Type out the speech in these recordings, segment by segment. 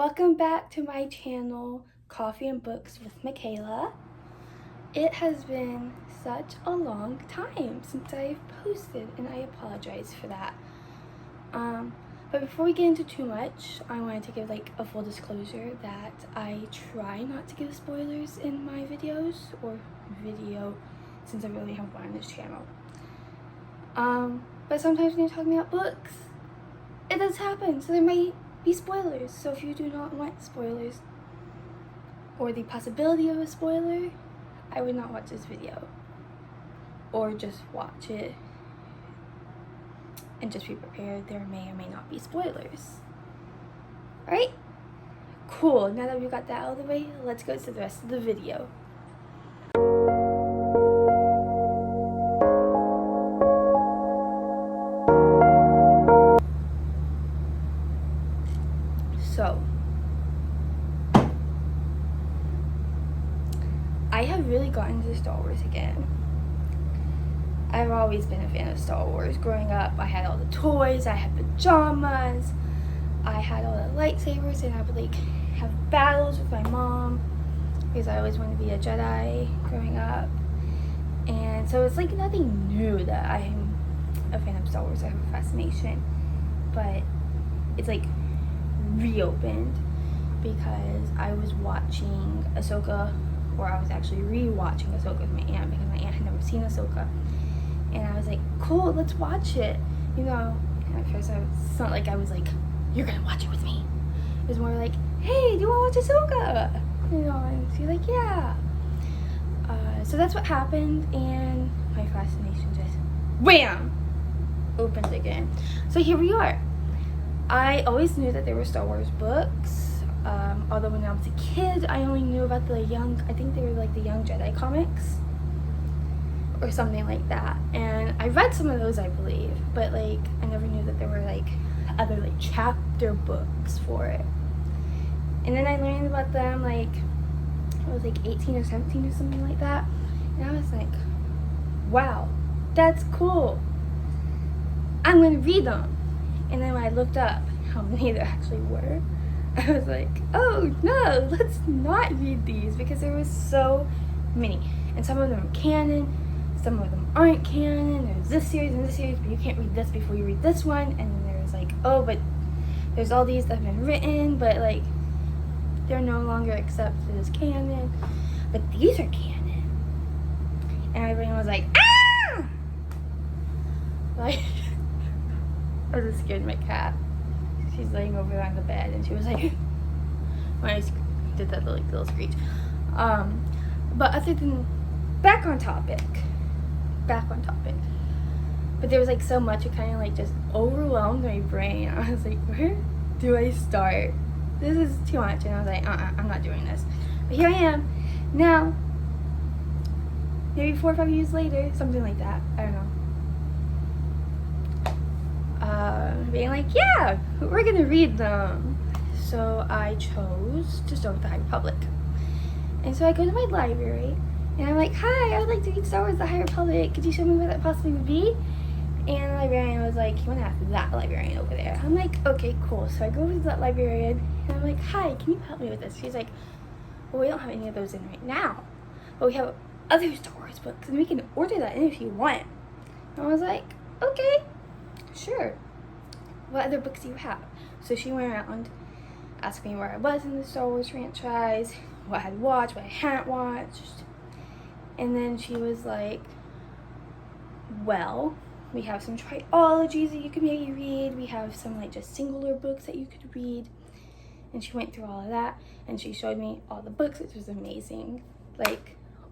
Welcome back to my channel, Coffee and Books with Michaela. It has been such a long time since I've posted, and I apologize for that. But before we get into too much, I wanted to give a full disclosure that I try not to give spoilers in my videos or video, since I really have one on this channel. But sometimes when you're talking about books, it does happen, so there may be spoilers. So if you do not want spoilers or the possibility of a spoiler, I would not watch this video, or just watch it and just be prepared. There may or may not be spoilers. Alright? Cool. Now that we got that out of the way, let's go to the rest of the video. So, I have really gotten into Star Wars again. I've always been a fan of Star Wars. Growing up, I had all the toys, I had pajamas, I had all the lightsabers, and I would have battles with my mom because I always wanted to be a Jedi growing up. And so it's nothing new that I'm a fan of Star Wars. I have a fascination, but it's reopened because I was watching Ahsoka, or I was actually re-watching Ahsoka with my aunt because my aunt had never seen Ahsoka. And I was like, cool, let's watch it. And at first it's not I was you're gonna watch it with me. It was more hey, do you wanna watch Ahsoka? And she's like, yeah. So that's what happened, and my fascination just wham opened again. So here we are. I always knew that there were Star Wars books. Although when I was a kid, I only knew about I think they were the Young Jedi comics or something like that. And I read some of those, I believe, but I never knew that there were other chapter books for it. And then I learned about them I was 18 or 17 or something like that. And I was like, wow, that's cool. I'm gonna read them. And then when I looked up how many there actually were, I was like, oh no, let's not read these, because there were so many. And some of them are canon, some of them aren't canon. There's this series and this series, but you can't read this before you read this one. And then there's oh, but there's all these that have been written, but they're no longer accepted as canon. But these are canon. And everyone was like, ah! I just scared my cat. She's laying over on the bed, and she was when I did that little screech. But other than back on topic. But there was so much, it kind of just overwhelmed my brain. I was where do I start? This is too much. And I was I'm not doing this. But here I am now, maybe 4 or 5 years later, something like that. I don't know. Being yeah, we're gonna read them. So I chose to start with the High Republic. And so I go to my library, and I'm hi, I would like to read Star Wars The High Republic. Could you show me where that possibly would be? And the librarian was you want to ask that librarian over there. I'm okay, cool. So I go over to that librarian, and I'm hi, can you help me with this? She's well, we don't have any of those in right now, but we have other Star Wars books, and we can order that in if you want. And I was okay, sure. What other books do you have? So she went around asking me where I was in the Star Wars franchise, what I had watched, what I hadn't watched. And then she was well, we have some trilogies that you could maybe read. We have some just singular books that you could read. And she went through all of that, and she showed me all the books, which was amazing.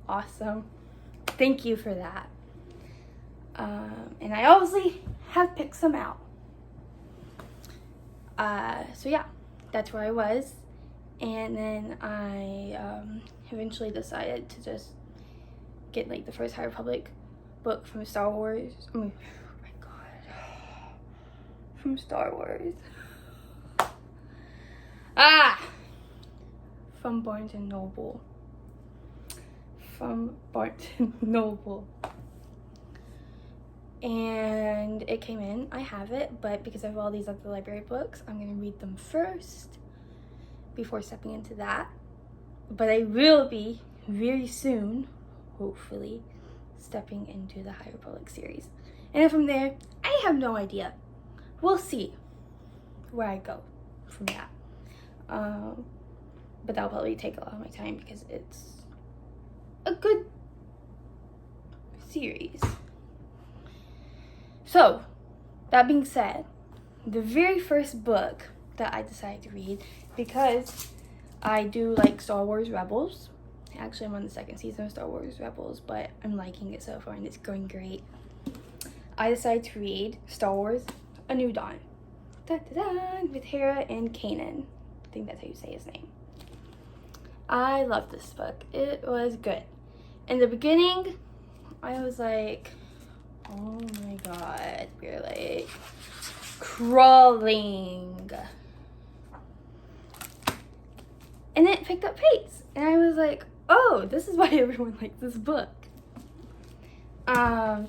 Awesome. Thank you for that. And I obviously have picked some out. So yeah, that's where I was. And then I eventually decided to just get the first High Republic book from Star Wars. Oh my god. From Star Wars. From Barnes and Noble. And it came in. I have it, but because I have all these other library books, I'm gonna read them first, before stepping into that. But I will be very soon, hopefully, stepping into the High Republic series. And then from there, I have no idea. We'll see where I go from that. But that'll probably take a lot of my time because it's a good series. So, that being said, the very first book that I decided to read, because I do like Star Wars Rebels. Actually, I'm on the second season of Star Wars Rebels, but I'm liking it so far and it's going great. I decided to read Star Wars A New Dawn. With Hera and Kanan. I think that's how you say his name. I love this book. It was good. In the beginning, I was like, oh my god, we're like crawling. And it picked up pace. And I was like, oh, this is why everyone likes this book. That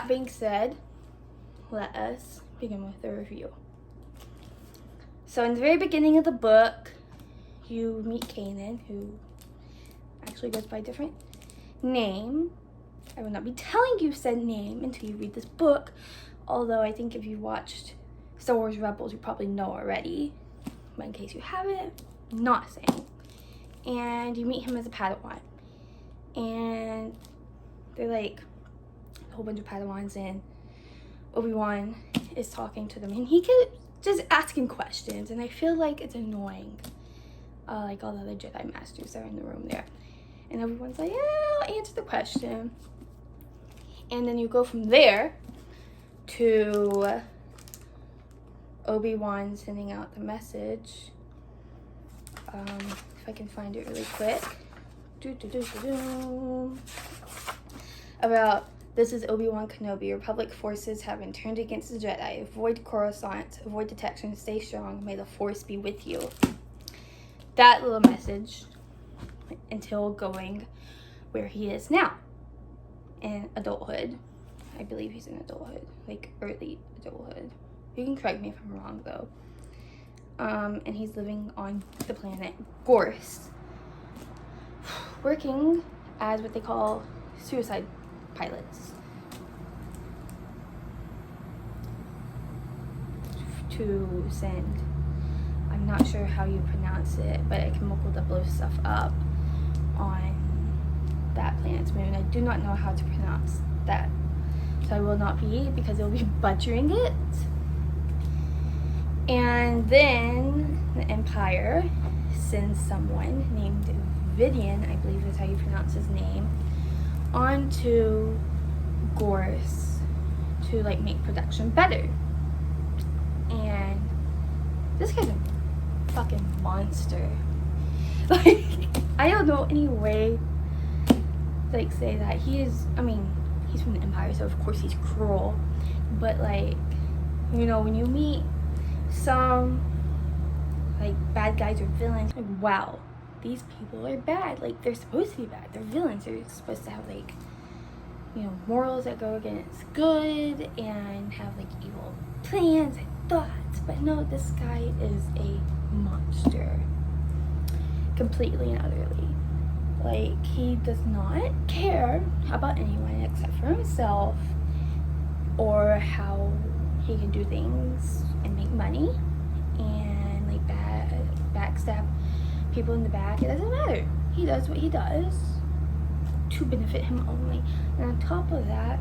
being said, let us begin with the review. So in the very beginning of the book, you meet Kanan, who actually goes by a different name. I will not be telling you said name until you read this book, although I think if you watched Star Wars Rebels, you probably know already. But in case you haven't, not saying. And you meet him as a Padawan. And they're like a whole bunch of Padawans, and Obi-Wan is talking to them, and he keeps just asking questions, and I feel like it's annoying. Like all the other Jedi Masters are in the room there. And everyone's like, yeah, I'll answer the question. And then you go from there to Obi-Wan sending out the message. If I can find it really quick. About, this is Obi-Wan Kenobi. Republic forces have been turned against the Jedi. Avoid Coruscant. Avoid detection. Stay strong. May the Force be with you. That little message until going where he is now. In adulthood. I believe he's in adulthood. Like early adulthood. You can correct me if I'm wrong though. And he's living on the planet Gorse. Working as what they call suicide pilots. To send, I'm not sure how you pronounce it, but a chemical that blows stuff up on that planet's moon. I do not know how to pronounce that. So I will not be, because it will be butchering it. And then the Empire sends someone named Vidian, I believe is how you pronounce his name, onto Gorse to like make production better. And this guy's a fucking monster. Like, I don't know any way to like say that he is. I mean, he's from the Empire, so of course he's cruel. But like, you know, when you meet some like bad guys or villains, like, wow, these people are bad. Like, they're supposed to be bad. They're villains. They're supposed to have like, you know, morals that go against good and have like evil plans and thoughts. But no, this guy is a monster, completely and utterly. Like, he does not care about anyone except for himself, or how he can do things and make money, and like backstab people in the back. It doesn't matter. He does what he does to benefit him only. And on top of that,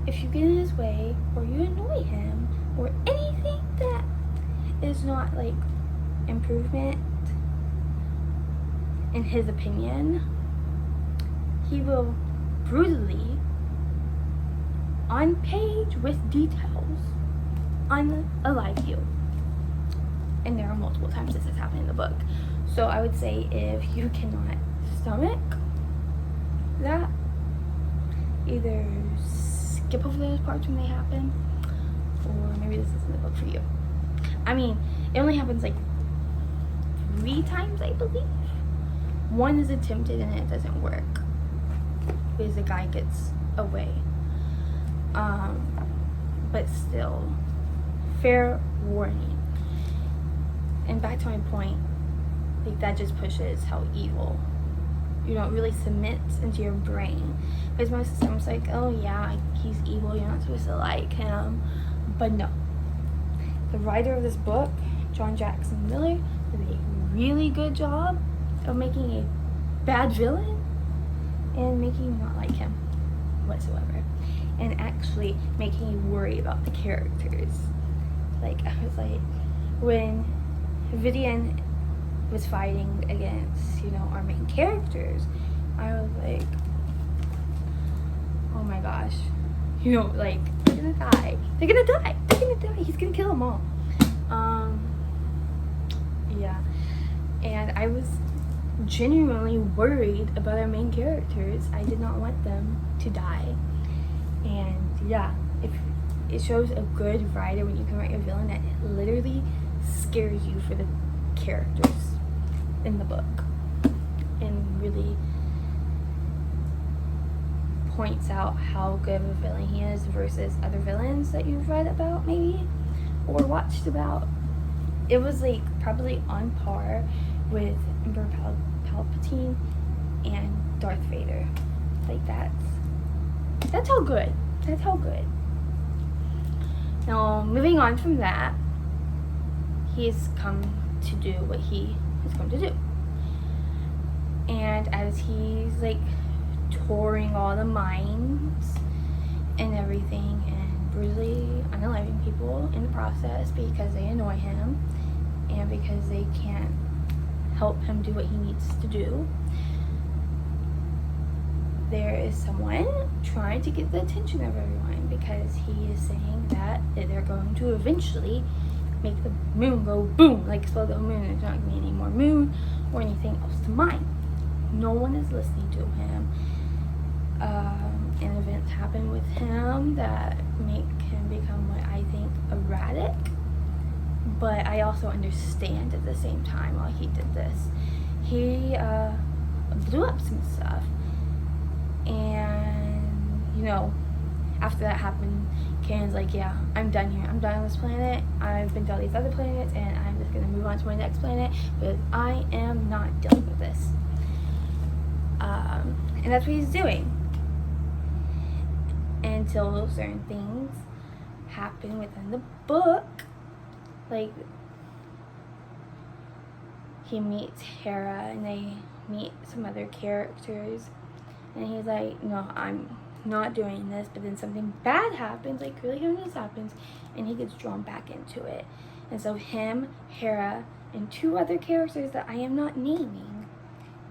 if you get in his way or you annoy him or anything that is not like improvement in his opinion, he will brutally, on page with details, unalive you. And there are multiple times this has happened in the book. So I would say if you cannot stomach that, either skip over those parts when they happen, or maybe this isn't the book for you. I mean, it only happens like 3 times, I believe. One is attempted and it doesn't work, because the guy gets away. But still, fair warning. And back to my point, like that just pushes how evil, you know, it really cements into your brain. Because most of the time it's like, oh yeah, he's evil, you're not supposed to like him. But no. The writer of this book, John Jackson Miller, did a really good job of making a bad villain and making you not like him whatsoever. And actually making you worry about the characters. Like, I was like, when Vivian was fighting against, you know, our main characters, I was like, oh my gosh, you know, like, they're gonna die. They're gonna die. They're gonna die. He's gonna kill them all. Yeah. And I was genuinely worried about our main characters. I did not want them to die. And yeah, if it shows a good writer when you can write a villain that literally scares you for the characters in the book and really points out how good of a villain he is versus other villains that you've read about maybe or watched about. It was like probably on par with Emperor Palpatine and Darth Vader. Like that's how good. That's how good. Now moving on from that, he's come to do what he has come to do. And as he's like touring all the mines and everything and brutally unaliving people in the process because they annoy him and because they can't help him do what he needs to do, there is someone trying to get the attention of everyone because he is saying that they're going to eventually make the moon go boom, like explode the moon. There's not going to be any more moon or anything else to mine. No one is listening to him. And events happen with him that make him become what I think erratic. But I also understand at the same time while he did this. He blew up some stuff. And, you know, after that happened, Kanan's like, yeah, I'm done here. I'm done on this planet. I've been to all these other planets, and I'm just going to move on to my next planet because I am not dealing with this. And that's what he's doing. Until certain things happen within the book. Like, he meets Hera, and they meet some other characters. And he's like, no, I'm not doing this. But then something bad happens, like really horrendous happens, and he gets drawn back into it. And so him, Hera, and two other characters that I am not naming,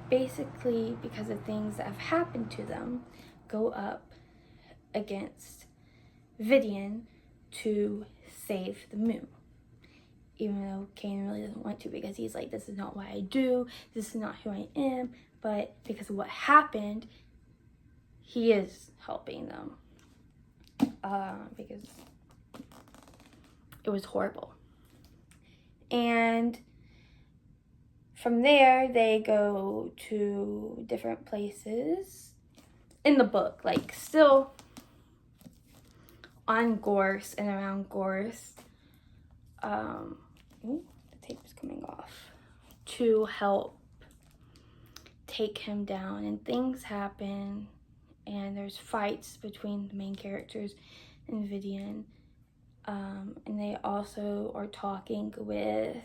basically because of things that have happened to them, go up against Vivian to save the moon. Even though Kanan really doesn't want to because he's like, this is not what I do, this is not who I am. But because of what happened, he is helping them. Because it was horrible. And from there, they go to different places in the book, like still on Gorse and around Gorse. Ooh, the tape is coming off. To help take him down, and things happen, and there's fights between the main characters and Vivian. And they also are talking with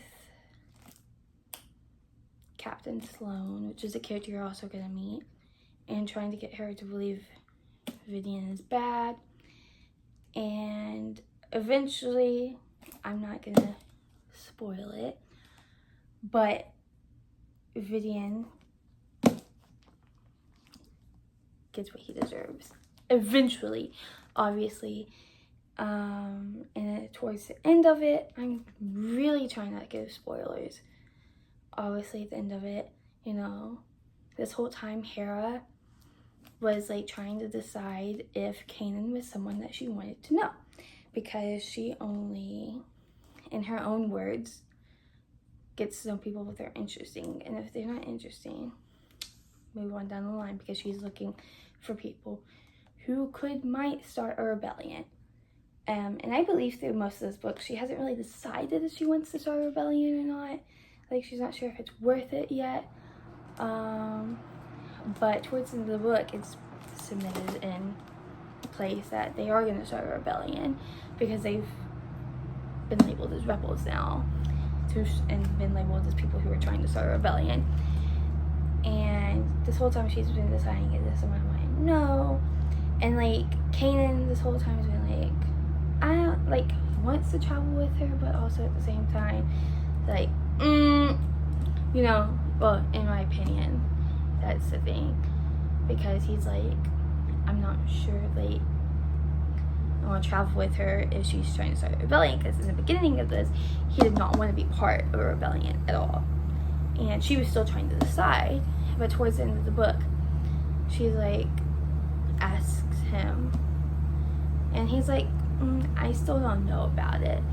Captain Sloane, which is a character you're also gonna meet, and trying to get her to believe Vivian is bad. And eventually, I'm not gonna spoil it, but Vivian gets what he deserves. Eventually, obviously. And towards the end of it, I'm really trying not to give spoilers. Obviously, at the end of it, you know, this whole time Hera was like trying to decide if Kanan was someone that she wanted to know, because she only, in her own words, gets to know people if they're interesting, and if they're not interesting, move on down the line, because she's looking for people who might start a rebellion And I believe through most of this book, she hasn't really decided if she wants to start a rebellion or not. Like, she's not sure if it's worth it yet. But towards the end of the book, it's cemented in place that they are going to start a rebellion because they've been labeled as rebels now and been labeled as people who are trying to start a rebellion. And this whole time she's been deciding, is this someone I want to know? And like Kanan this whole time has been like, I don't like, wants to travel with her, but also at the same time like, you know, well, in my opinion, that's the thing, because he's like, I'm not sure, like, I want to travel with her if she's trying to start a rebellion, because in the beginning of this, he did not want to be part of a rebellion at all, and she was still trying to decide. But towards the end of the book, she's like, asks him, and he's like, I still don't know about it.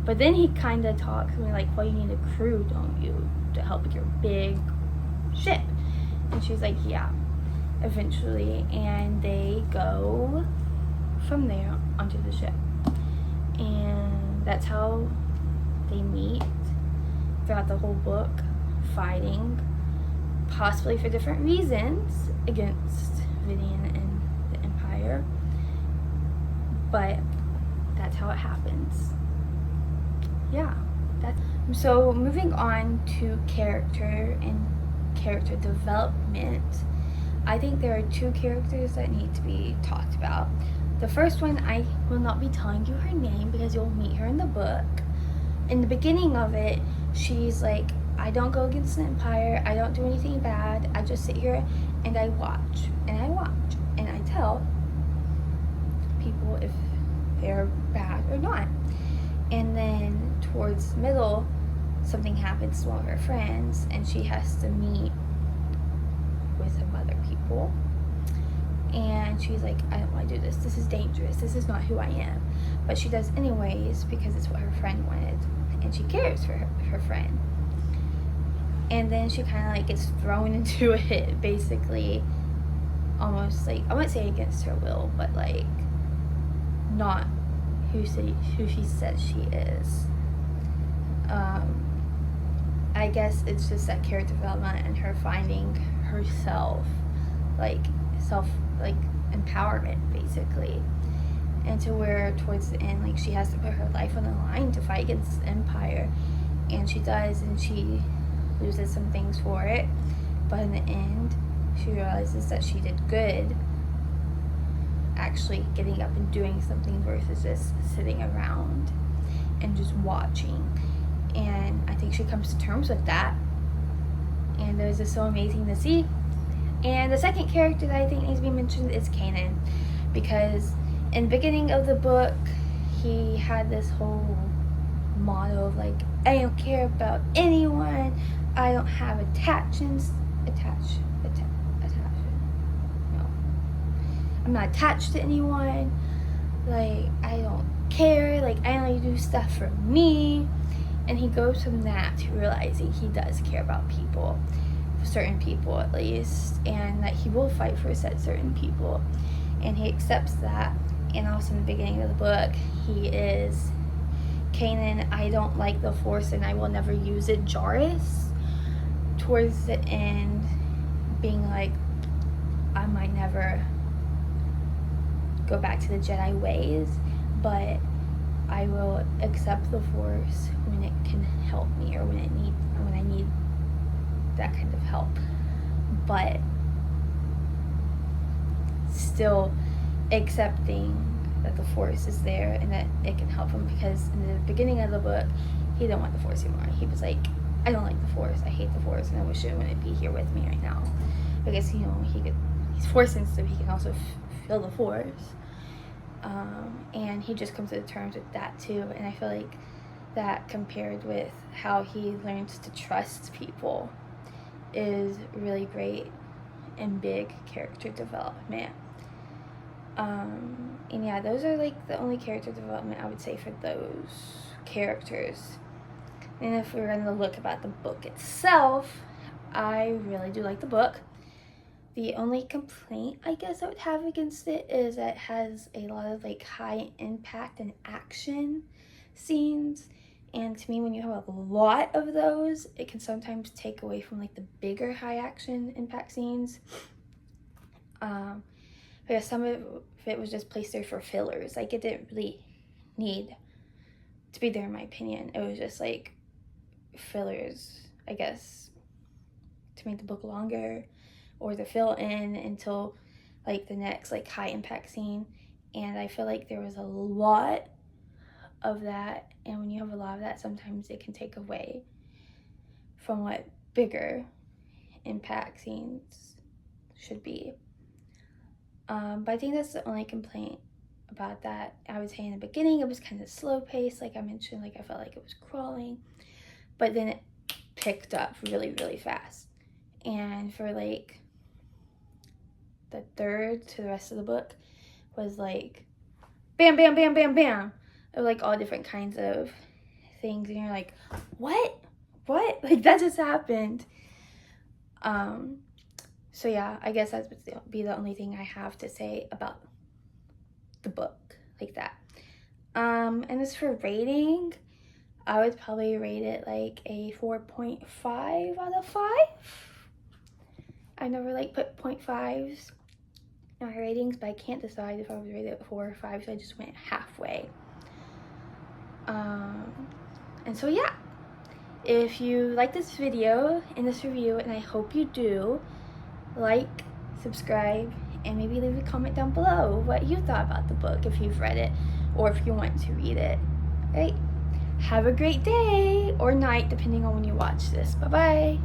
But then he kind of talks to me like, well, you need a crew, don't you, to help with your big ship? And she's like, yeah, eventually. And they go from there onto the ship. And that's how they meet throughout the whole book, fighting, possibly for different reasons, against Vidian and the Empire. But that's how it happens. Yeah. So moving on to character and character development, I think there are two characters that need to be talked about. The first one, I will not be telling you her name because you'll meet her in the book. In the beginning of it, she's like, I don't go against the Empire, I don't do anything bad, I just sit here and I watch, and I tell people if they're bad or not. And then towards the middle, something happens to one of her friends and she has to meet with some other people, and she's like, I don't want to do this, this is dangerous, this is not who I am, but she does anyways because it's what her friend wanted and she cares for her friend. And then she kind of like gets thrown into it, basically, almost like, I wouldn't say against her will, but like not who she says she is. I guess it's just that character development and her finding herself, like empowerment, basically, and to where towards the end, like, she has to put her life on the line to fight against the Empire, and she does, and she loses some things for it, but in the end she realizes that she did good, actually getting up and doing something versus just sitting around and just watching. And I think she comes to terms with that, and it was just so amazing to see. And the second character that I think needs to be mentioned is Kanan, because in the beginning of the book he had this whole motto of like, I don't care about anyone, I don't have attachments, no, I'm not attached to anyone, like, I don't care, like, I only do stuff for me. And he goes from that to realizing he does care about people, certain people at least, and that he will fight for certain people, and he accepts that. And also in the beginning of the book, he is Kanan, I don't like the Force and I will never use it, Jarrus, towards the end being like, I might never go back to the Jedi ways, but I will accept the Force when it can help me, or when I need that kind of help, but still accepting that the Force is there and that it can help him, because in the beginning of the book he didn't want the Force anymore. He was like, I don't like the Force, I hate the Force, and I wish it wouldn't be here with me right now, because, you know, he's Force sensitive, he can also feel the Force. And he just comes to terms with that too, and I feel like that, compared with how he learns to trust people, is really great and big character development. And yeah, those are like the only character development I would say for those characters. And if we're going to look about the book itself, I really do like the book. The only complaint I guess I would have against it is that it has a lot of like high impact and action scenes. And to me, when you have a lot of those, it can sometimes take away from like the bigger high action impact scenes. But yeah, some of it was just placed there for fillers. Like it didn't really need to be there in my opinion. It was just like fillers, I guess, to make the book longer or to fill in until like the next like high impact scene. And I feel like there was a lot of that, and when you have a lot of that, sometimes it can take away from what bigger impact scenes should be. But I think that's the only complaint about that. I would say in the beginning it was kind of slow paced, like I mentioned, like I felt like it was crawling, but then it picked up really, really fast. And for like the third to the rest of the book was like bam, bam, bam, bam, bam. Of like all different kinds of things, and you're like, what? Like that just happened. So yeah, I guess that would be the only thing I have to say about the book like that. And as for rating, I would probably rate it like a 4.5 out of 5. I never like put 0.5s in my ratings, but I can't decide if I would rate it 4 or 5, so I just went halfway. And so yeah, if you like this video and this review, and I hope you do, like, subscribe, and maybe leave a comment down below what you thought about the book, if you've read it or if you want to read it. Right? Have a great day or night depending on when you watch this. Bye bye.